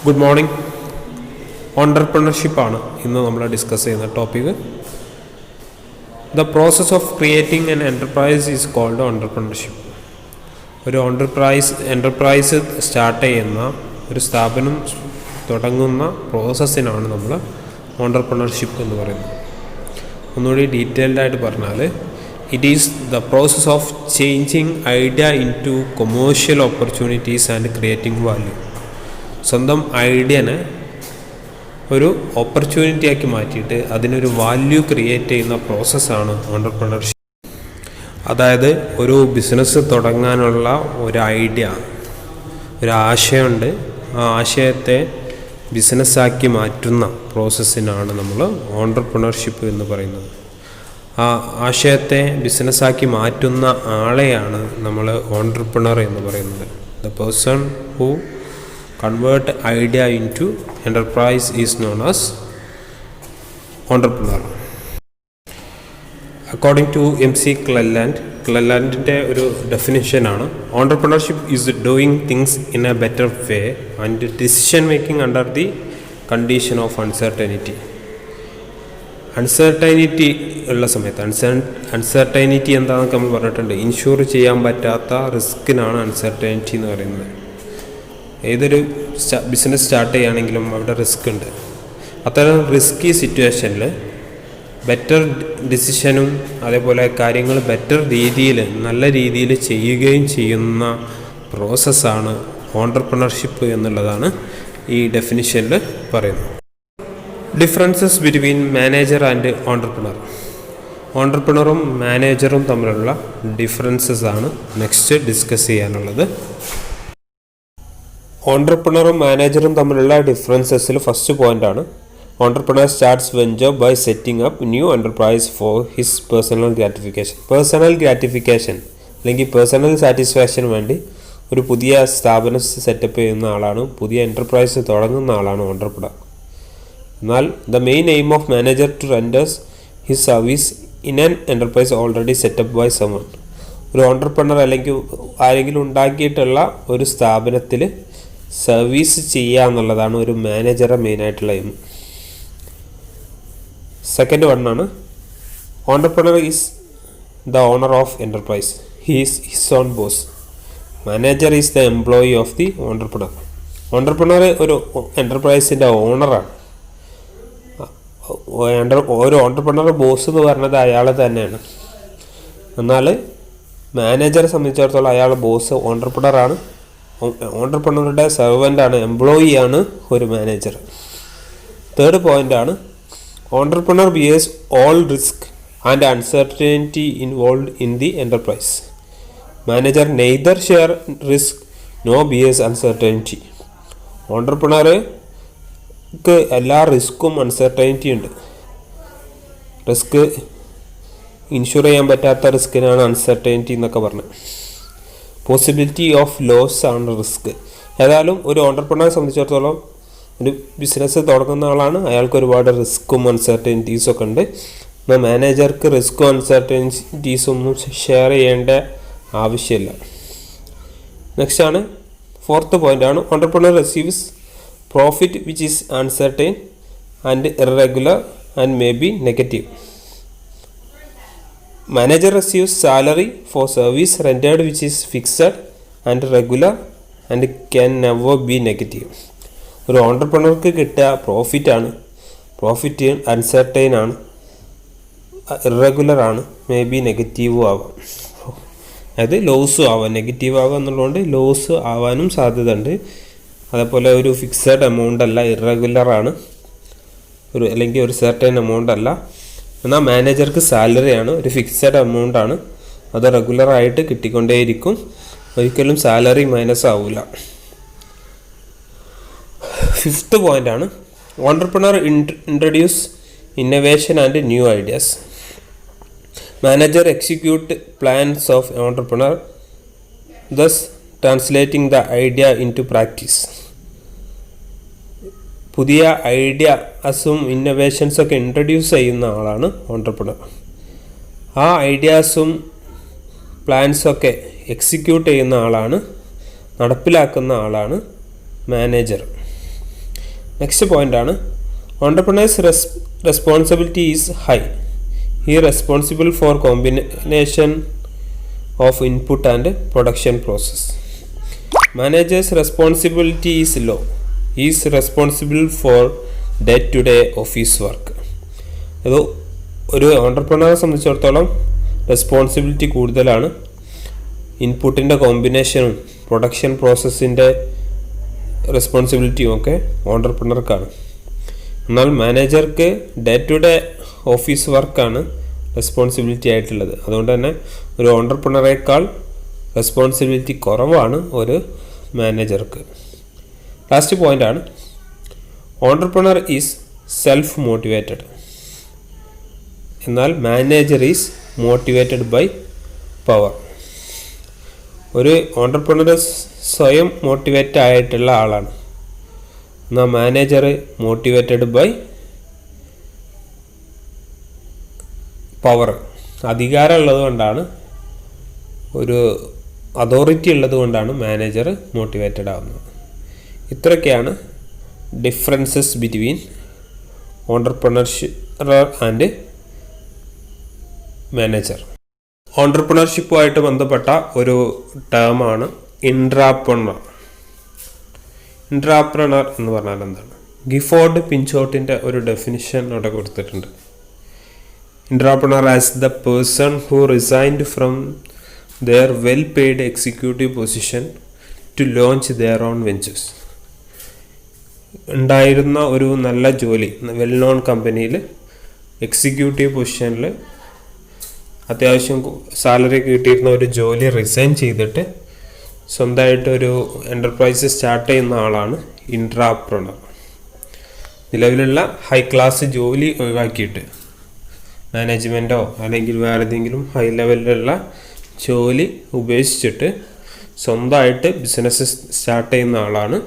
Good morning. ഓണ്ടർപ്രണർഷിപ്പാണ് ഇന്ന് നമ്മൾ discuss ചെയ്യുന്ന topic. The process of creating an enterprise is called entrepreneurship. ഒരു enterprise start ചെയ്യുന്ന ഒരു സ്ഥാപനം തുടങ്ങുന്ന പ്രോസസ്സിനാണ് നമ്മൾ ഓണ്ടർപ്രണർഷിപ്പ് എന്ന് പറയുന്നത്. ഒന്നുകൂടി ഡീറ്റെയിൽഡായിട്ട് പറഞ്ഞാൽ, it is the process of changing idea into commercial opportunities and creating value. സ്വന്തം ഐഡിയനെ ഒരു ഓപ്പർച്യൂണിറ്റി ആക്കി മാറ്റിയിട്ട് അതിനൊരു വാല്യൂ ക്രിയേറ്റ് ചെയ്യുന്ന പ്രോസസ്സാണ് ഓണ്ടർപ്രണർഷിപ്പ്. അതായത് ഒരു ബിസിനസ് തുടങ്ങാനുള്ള ഒരു ഐഡിയ, ഒരു ആശയമുണ്ട്, ആ ആശയത്തെ ബിസിനസ്സാക്കി മാറ്റുന്ന പ്രോസസ്സിനാണ് നമ്മൾ ഓണ്ടർപ്രണർഷിപ്പ് എന്ന് പറയുന്നത്. ആ ആശയത്തെ ബിസിനസ്സാക്കി മാറ്റുന്ന ആളെയാണ് നമ്മൾ ഓണ്ടർപ്രണർ എന്ന് പറയുന്നത്. The person who convert idea into enterprise is known as entrepreneur. According to MC Cleland ഒരു ഡെഫിനിഷൻ ആണ്, entrepreneurship is doing things in a better way and decision making under the condition of uncertainty. Uncertainty ഉള്ള സമയത്ത്, uncertainty എന്താണെന്നൊക്കെ നമ്മൾ പറഞ്ഞിട്ടുണ്ട്. Insure ചെയ്യാൻ പറ്റാത്ത റിസ്കിനാണ് uncertainty എന്ന് പറയുന്നത്. ഏതൊരു ബിസിനസ് സ്റ്റാർട്ട് ചെയ്യുകയാണെങ്കിലും അവിടെ റിസ്ക് ഉണ്ട്. അത്തരം റിസ്കി സിറ്റുവേഷനിൽ ബെറ്റർ ഡിസിഷനും അതേപോലെ കാര്യങ്ങൾ ബെറ്റർ രീതിയിൽ, നല്ല രീതിയിൽ ചെയ്യുകയും ചെയ്യുന്ന പ്രോസസ്സാണ് ഓണ്ടർപ്രണർഷിപ്പ് എന്നുള്ളതാണ് ഈ ഡെഫിനിഷനിൽ പറയുന്നത്. Differences between manager and entrepreneur. ഓണ്ടർപ്രണറും മാനേജറും തമ്മിലുള്ള ഡിഫറൻസസ് ആണ് നെക്സ്റ്റ് ഡിസ്കസ് ചെയ്യാനുള്ളത്. ഓണ്ടർപ്രണറും മാനേജറും തമ്മിലുള്ള ഡിഫറൻസസിൽ ഫസ്റ്റ് പോയിൻ്റാണ്, entrepreneur starts venture by setting up new enterprise for his personal gratification. Personal gratification അല്ലെങ്കിൽ പേഴ്സണൽ സാറ്റിസ്ഫാക്ഷന് വേണ്ടി ഒരു പുതിയ സ്ഥാപനം സെറ്റപ്പ് ചെയ്യുന്ന ആളാണ്, പുതിയ എൻ്റർപ്രൈസ് തുടങ്ങുന്ന ആളാണ് ഓണ്ടർപ്രണർ. എന്നാൽ the main aim of manager to renders his service in an enterprise already set up by someone. ഒരു ഓണ്ടർപ്രണർ അല്ലെങ്കിൽ ആരെങ്കിലും ഉണ്ടാക്കിയിട്ടുള്ള ഒരു സ്ഥാപനത്തിൽ സർവീസ് ചെയ്യുക എന്നുള്ളതാണ് ഒരു മാനേജറെ മെയിനായിട്ടുള്ള എയിം. സെക്കൻഡ് വണ്ണാണ്, entrepreneur is the owner of enterprise. He is his own boss. Manager is the employee of the entrepreneur. Entrepreneur ഒരു എൻ്റർപ്രൈസിൻ്റെ ഓണറാണ്. ഒരു ഓണ്ടർപ്രണർ ബോസ് എന്ന് പറഞ്ഞത് അയാൾ തന്നെയാണ്. എന്നാൽ മാനേജറെ സംബന്ധിച്ചിടത്തോളം അയാൾ ബോസ് ഓണ്ടർപ്രണറാണ്, ഓണ്ടർപ്രണറുടെ സെർവൻ്റാണ്, എംപ്ലോയിയാണ് ഒരു മാനേജർ. തേർഡ് പോയിൻ്റാണ്, entrepreneur bears all risk and uncertainty involve in the enterprise. Manager neither share risk no bears uncertainty. ഓണ്ടർപ്രണർക്ക് എല്ലാ റിസ്ക്കും അൺസർട്ടനിറ്റി ഉണ്ട്. റിസ്ക് ഇൻഷുർ ചെയ്യാൻ പറ്റാത്ത റിസ്കിനാണ് അൺസർട്ടനിറ്റി എന്നൊക്കെ പറഞ്ഞത്. പോസിബിലിറ്റി ഓഫ് ലോസ് ആണ് റിസ്ക്. ഏതായാലും ഒരു ഓണ്ടർപ്രണറെ സംബന്ധിച്ചിടത്തോളം ഒരു ബിസിനസ് തുടങ്ങുന്ന ആളാണ്, അയാൾക്ക് ഒരുപാട് റിസ്ക്കും അൺസർട്ടനിറ്റീസും ഒക്കെ ഉണ്ട്. എന്നാൽ മാനേജർക്ക് റിസ്ക്കും അൺസർട്ടനിറ്റീസും ഒന്നും ഷെയർ ചെയ്യേണ്ട ആവശ്യമില്ല. നെക്സ്റ്റ് ആണ്, ഫോർത്ത് പോയിൻ്റാണ്, entrepreneur receives profit which is uncertain and irregular and may be negative. Manager receives salary for service rendered which is fixed and regular and can never be negative. ഒരു ഓണ്ടർപ്രണർക്ക് കിട്ടുക പ്രോഫിറ്റാണ്. Profit uncertain ആണ്, irregular ആണ്, may be നെഗറ്റീവും ആവാം. അതായത് ലോസും ആവാം. Negative ആവുക എന്നുള്ളതുകൊണ്ട് ലോസ് ആവാനും സാധ്യത ഉണ്ട്. അതേപോലെ ഒരു ഫിക്സഡ് എമൗണ്ട് അല്ല, ഇറഗുലർ ആണ്, അല്ലെങ്കിൽ ഒരു സർട്ടൈൻ എമൗണ്ട് അല്ല. എന്നാൽ മാനേജർക്ക് സാലറിയാണ്, ഒരു ഫിക്സഡ് എമൗണ്ട് ആണ്, അത് റെഗുലറായിട്ട് കിട്ടിക്കൊണ്ടേയിരിക്കും, ഒരിക്കലും സാലറി മൈനസ് ആവില്ല. ഫിഫ്ത്ത് പോയിൻ്റാണ്, entrepreneur introduce innovation and new ideas. Manager execute plans of entrepreneur thus translating the idea into practice. പുതിയ ഐഡിയാസും ഇന്നോവേഷൻസൊക്കെ ഇൻട്രൊഡ്യൂസ് ചെയ്യുന്ന ആളാണ് ഓണ്ടർപ്രണർ. ആ ഐഡിയാസും പ്ലാൻസൊക്കെ എക്സിക്യൂട്ട് ചെയ്യുന്ന ആളാണ്, നടപ്പിലാക്കുന്ന ആളാണ് മാനേജർ. നെക്സ്റ്റ് പോയിന്റ് ആണ് entrepreneurs responsibility is high. He responsible for combination of input and production process. Managers responsibility is low. Is responsible for day to day office work. അത് ഒരു ഓണ്ടർപ്രണറെ സംബന്ധിച്ചിടത്തോളം റെസ്പോൺസിബിലിറ്റി കൂടുതലാണ്. ഇൻപുട്ടിൻ്റെ കോമ്പിനേഷനും പ്രൊഡക്ഷൻ പ്രോസസ്സിൻ്റെ റെസ്പോൺസിബിലിറ്റിയും ഒക്കെ ഓണ്ടർപ്രണർക്കാണ്. എന്നാൽ മാനേജർക്ക് ഡേ ടു ഡേ ഓഫീസ് വർക്കാണ് റെസ്പോൺസിബിലിറ്റി ആയിട്ടുള്ളത്. അതുകൊണ്ട് തന്നെ ഒരു ഓണ്ടർപ്രണറേക്കാൾ റെസ്പോൺസിബിലിറ്റി കുറവാണ് ഒരു മാനേജർക്ക്. ലാസ്റ്റ് പോയിന്റ് ആണ് ഓണ്ടർപ്രണർ ഈസ് സെൽഫ് മോട്ടിവേറ്റഡ്. എന്നാൽ manager is motivated by power. ഒരു ഓണ്ടർപ്രണർ സ്വയം മോട്ടിവേറ്റ് ആയിട്ടുള്ള ആളാണ്. എന്നാൽ മാനേജർ മോട്ടിവേറ്റഡ് ബൈ പവർ. അധികാരം ഉള്ളത് കൊണ്ടാണ്, ഒരു അതോറിറ്റി ഉള്ളത് കൊണ്ടാണ് മാനേജർ മോട്ടിവേറ്റഡ് ആവുന്നത്. ഇത്രയൊക്കെയാണ് differences between entrepreneurship and manager. ഓണ്ടർപ്രണർഷിപ്പുമായിട്ട് ബന്ധപ്പെട്ട ഒരു ടേമാണ് ഇൻട്രാപ്രണർ. ഇൻട്രാപ്രണർ എന്ന് പറഞ്ഞാൽ എന്താണ്? ഗിഫോർഡ് പിഞ്ചോട്ടിൻ്റെ ഒരു ഡെഫിനിഷൻ അവിടെ കൊടുത്തിട്ടുണ്ട്. Intrapreneur as the person who resigned from their well-paid executive position to launch their own ventures. ഉണ്ടായിരുന്ന ഒരു നല്ല ജോലി, വെൽ നോൺ കമ്പനിയിൽ എക്സിക്യൂട്ടീവ് പൊസിഷനിൽ അത്യാവശ്യം സാലറി കിട്ടിയിരുന്ന ഒരു ജോലി റിസൈൻ ചെയ്തിട്ട് സ്വന്തമായിട്ടൊരു എൻ്റർപ്രൈസ് സ്റ്റാർട്ട് ചെയ്യുന്ന ആളാണ് ഇൻട്രാപ്രണർ. നിലവിലുള്ള ഹൈ ക്ലാസ് ജോലി ഒഴിവാക്കിയിട്ട് മാനേജ്മെൻറ്റോ അല്ലെങ്കിൽ വേറെ ഏതെങ്കിലും ഹൈ ലെവലിലുള്ള ജോലി ഉപേക്ഷിച്ചിട്ട് സ്വന്തമായിട്ട് ബിസിനസ് സ്റ്റാർട്ട് ചെയ്യുന്ന ആളാണ്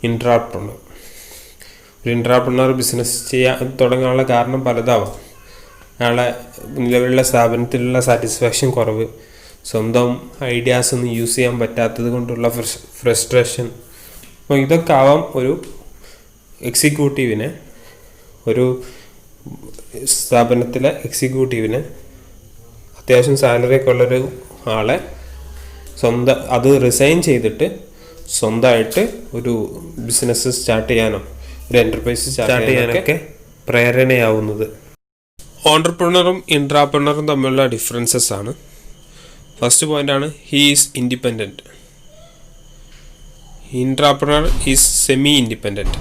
ഇൻട്രാപ്രണർ. ഒരു ഇൻട്രാപ്രണർ ബിസിനസ് തുടങ്ങാനുള്ള കാരണം പലതാവാം. അയാളെ നിലവിലുള്ള സ്ഥാപനത്തിലുള്ള സാറ്റിസ്ഫാക്ഷൻ കുറവ്, സ്വന്തം ഐഡിയാസ് ഒന്നും യൂസ് ചെയ്യാൻ പറ്റാത്തത് കൊണ്ടുള്ള ഫ്രസ്ട്രേഷൻ. അപ്പോൾ ഇതൊക്കെ ആവാം ഒരു എക്സിക്യൂട്ടീവിനെ, ഒരു സ്ഥാപനത്തിലെ എക്സിക്യൂട്ടീവിനെ, അത്യാവശ്യം സാലറിയൊക്കെ ഉള്ളൊരു ആളെ അത് റിസൈൻ ചെയ്തിട്ട് സ്വന്തമായിട്ട് ഒരു ബിസിനസ് സ്റ്റാർട്ട് ചെയ്യാനോ ഒരു എൻ്റർപ്രൈസ് സ്റ്റാർട്ട് ചെയ്യാനൊക്കെ പ്രേരണയാവുന്നത്. ഓണ്ടർപ്രണറും ഇൻട്രാപ്രണറും തമ്മിലുള്ള ഡിഫറൻസസ് ആണ്. ഫസ്റ്റ് പോയിന്റ് ആണ് he is independent. Intrapreneur is semi independent.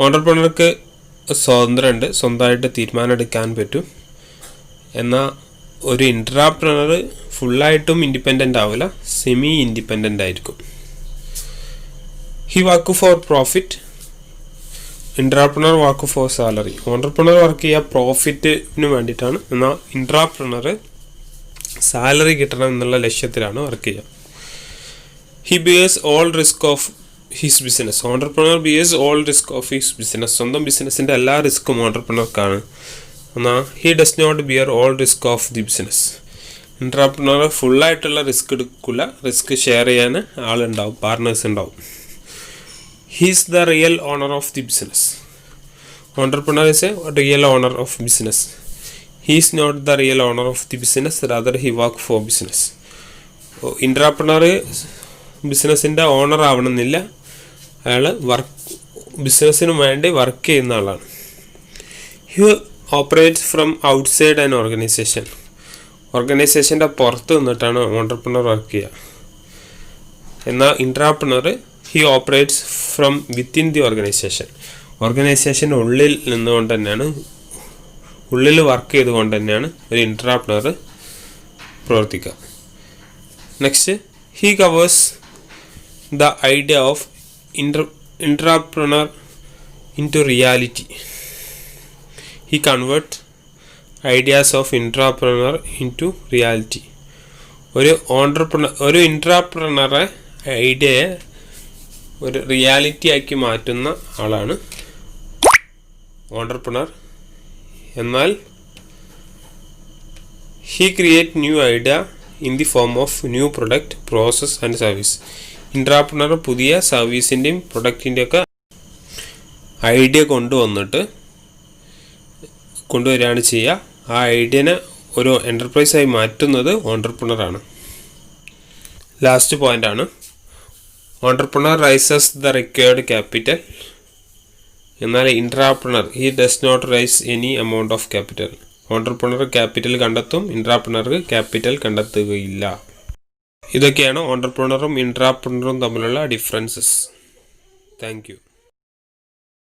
ഓണ്ടർപ്രണർക്ക് സ്വാതന്ത്ര്യമുണ്ട്, സ്വന്തമായിട്ട് തീരുമാനം എടുക്കാൻ പറ്റും. എന്നാൽ ഒരു ഇൻട്രാപ്രണർ ഫുള്ളായിട്ടും ഇൻഡിപെൻഡൻ്റ് ആവില്ല, സെമി ഇൻഡിപെൻഡൻ്റ് ആയിരിക്കും. He work for profit. Intrapreneur work for salary. Entrepreneur work ചെയ്യുക പ്രോഫിറ്റിന് വേണ്ടിയിട്ടാണ്, എന്നാൽ ഇൻട്രാപ്രണർ സാലറി കിട്ടണം എന്നുള്ള ലക്ഷ്യത്തിലാണ് വർക്ക് ചെയ്യുക. He bears all risk of his business. Entrepreneur bears all risk of his business. സ്വന്തം ബിസിനസ്സിൻ്റെ എല്ലാ റിസ്ക്കും ഓണ്ടർപ്രണർക്കാണ്. എന്നാൽ he does not bear all risk of the business. Intrapreneur ഫുള്ളായിട്ടുള്ള റിസ്ക് എടുക്കില്ല, റിസ്ക് ഷെയർ ചെയ്യാൻ ആളുണ്ടാവും, പാർട്ട്നേഴ്സ് ഉണ്ടാവും. He is the real owner of the business. Entrepreneur is a real owner of business. He is not the real owner of the business, rather he work for business. Intrapreneur ബിസിനസ്സിൻ്റെ owner ആവണമെന്നില്ല, അയാൾ ബിസിനസ്സിന് വേണ്ടി work ചെയ്യുന്ന ആളാണ്. He operates from outside an organization. ഓർഗനൈസേഷൻ്റെ പുറത്ത് നിന്നിട്ടാണ് ഓണ്ടർപ്രണർ വർക്ക് ചെയ്യുക. എന്നാൽ intrapreneur he operates from within the organization. ഓർഗനൈസേഷൻ്റെ ഉള്ളിൽ നിന്നുകൊണ്ട് തന്നെയാണ്, ഉള്ളിൽ വർക്ക് ചെയ്തുകൊണ്ട് തന്നെയാണ് ഒരു ഇൻട്രാപ്രണർ പ്രവർത്തിക്കുക. Next, he covers the idea of intrapreneur into reality. He converts ideas of intrapreneur into reality. ഒരു ഇൻട്രാപ്രണറെ ഐഡിയയെ ഒരു റിയാലിറ്റി ആക്കി മാറ്റുന്ന ആളാണ് ഓണ്ടർപ്രണർ. എന്നാൽ he create new idea in the form of new product, process and service. ഇൻട്രാപ്രണർ പുതിയ സർവീസിൻ്റെയും പ്രൊഡക്റ്റിൻ്റെയും ഒക്കെ idea കൊണ്ടുവരികയാണ് ചെയ്യുക. ആ ഐഡിയനെ ഒരു എൻ്റർപ്രൈസായി മാറ്റുന്നത് ഓൺട്രപ്രണറാണ്. ലാസ്റ്റ് പോയിൻ്റാണ്, entrepreneur raises the required capital, എന്നാൽ intrapreneur he does not raise any amount of capital. Entrepreneur capital കണ്ടെത്തും, ഇൻട്രാപ്രണർക്ക് ക്യാപിറ്റൽ കണ്ടെത്തുകയില്ല. ഇതൊക്കെയാണ് ഓൺട്രപ്രണറും ഇൻട്രാപ്രണറും തമ്മിലുള്ള ഡിഫറൻസസ്. Thank you.